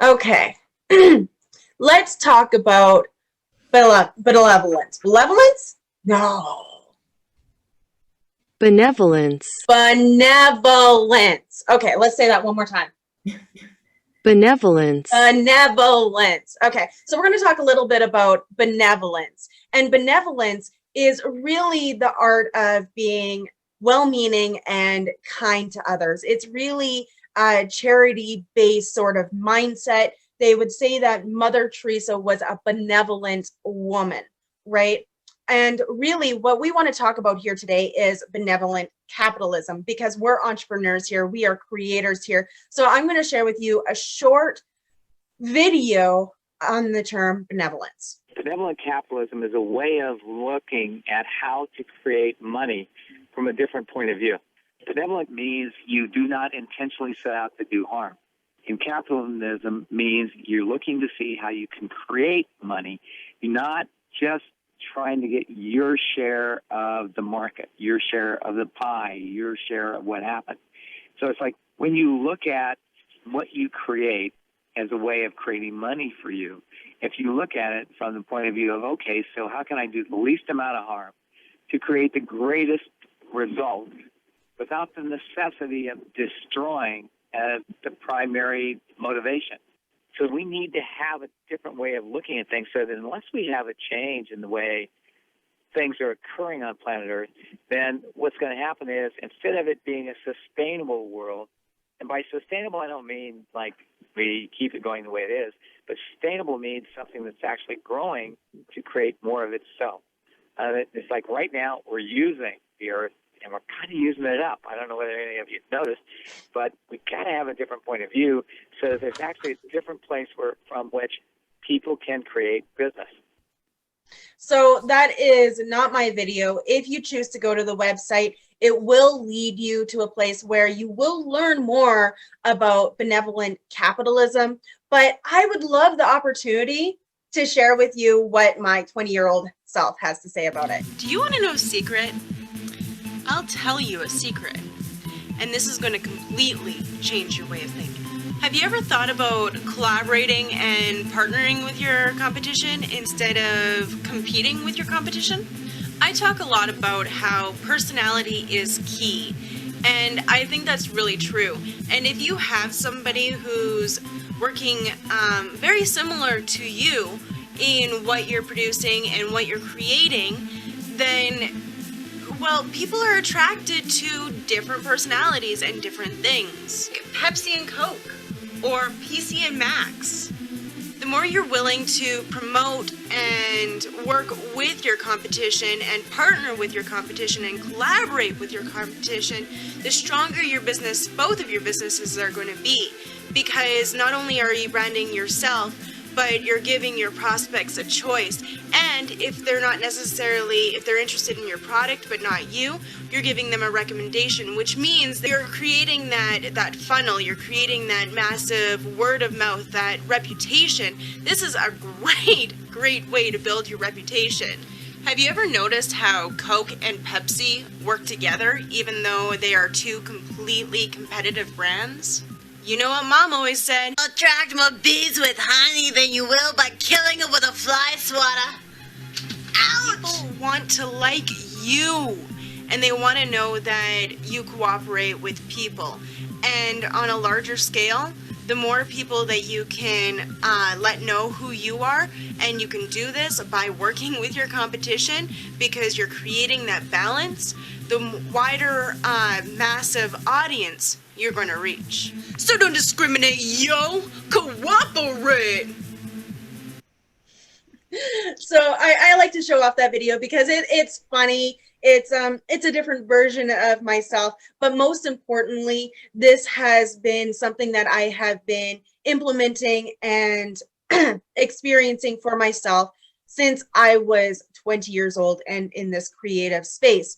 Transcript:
Okay. Let's talk about benevolence. Benevolence? No. Benevolence. Benevolence. Okay, let's say that one more time. Benevolence. Benevolence. Okay, so we're going to talk a little bit about benevolence. And benevolence is really the art of being well-meaning and kind to others. It's really a charity-based sort of mindset. They would say that Mother Teresa was a benevolent woman, right? And really, what we want to talk about here today is benevolent capitalism, because we're entrepreneurs here, we are creators here. So I'm going to share with you a short video on the term benevolence. Benevolent capitalism is a way of looking at how to create money from a different point of view. Benevolent means you do not intentionally set out to do harm. And capitalism means you're looking to see how you can create money. You're not just trying to get your share of the market, your share of the pie, your share of what happened. So it's like when you look at what you create as a way of creating money for you, if you look at it from the point of view of, okay, so how can I do the least amount of harm to create the greatest result without the necessity of destroying the primary motivation? So we need to have a different way of looking at things, so that unless we have a change in the way things are occurring on planet Earth, then what's going to happen is, instead of it being a sustainable world, and by sustainable I don't mean like we keep it going the way it is, but sustainable means something that's actually growing to create more of itself. It's like right now we're using the Earth and we're kind of using it up. I don't know whether any of you noticed, but we got to have a different point of view, so that there's actually a different place from which people can create business. So that is not my video. If you choose to go to the website, it will lead you to a place where you will learn more about benevolent capitalism. But I would love the opportunity to share with you what my 20-year-old self has to say about it. Do you want to know a secret? I'll tell you a secret, and this is going to completely change your way of thinking. Have you ever thought about collaborating and partnering with your competition instead of competing with your competition? I talk a lot about how personality is key, and I think that's really true. And if you have somebody who's working very similar to you in what you're producing and what you're creating, then well, people are attracted to different personalities and different things. Pepsi and Coke, or PC and Max. The more you're willing to promote and work with your competition and partner with your competition and collaborate with your competition, the stronger your business, both of your businesses are going to be. Because not only are you branding yourself, but you're giving your prospects a choice. And if they're interested in your product but not you, you're giving them a recommendation, which means that you're creating that funnel, you're creating that massive word of mouth, that reputation. This is a great way to build your reputation. Have you ever noticed how Coke and Pepsi work together, even though they are two completely competitive brands? You know what Mom always said? Attract more bees with honey than you will by killing them with a fly swatter. Ouch! People want to like you, and they want to know that you cooperate with people. And on a larger scale, the more people that you can let know who you are, and you can do this by working with your competition because you're creating that balance, the wider massive audience you're going to reach. So don't discriminate, yo! Cooperate! So I like to show off that video because it's funny. It's a different version of myself, but most importantly, this has been something that I have been implementing and experiencing for myself since I was 20 years old and in this creative space.